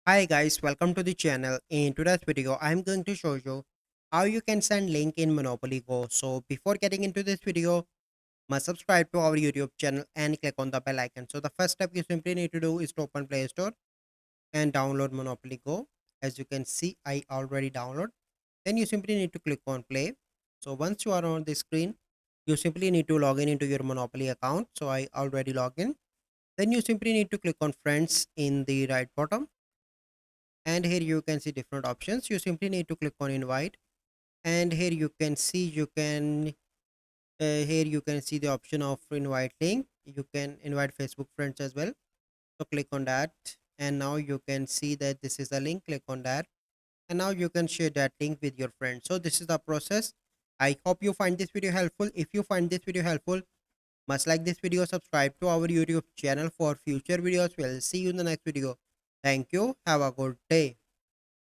Hi guys, welcome to the channel. In today's video, I'm going to show you how you can send link in Monopoly Go. So before getting into this video, must subscribe to our YouTube channel and click on the bell icon. So the first step you simply need to do is to open Play Store and download Monopoly Go. As you can see, I already download. Then you simply need to click on play. So once you are on the screen, you simply need to log in into your Monopoly account. So I already logged in. Then you simply need to click on friends in the right bottom, and here you can see different options. You simply need to click on invite, and here you can see here you can see the option of invite link. You can invite Facebook friends as well, so click on that, and now you can see that this is the link. Click on that, and now you can share that link with your friends. So this is the process. I hope you find this video helpful. If you find this video helpful, must like this video, subscribe to our YouTube channel for future videos. We'll see you in the next video. Thank you, have a good day.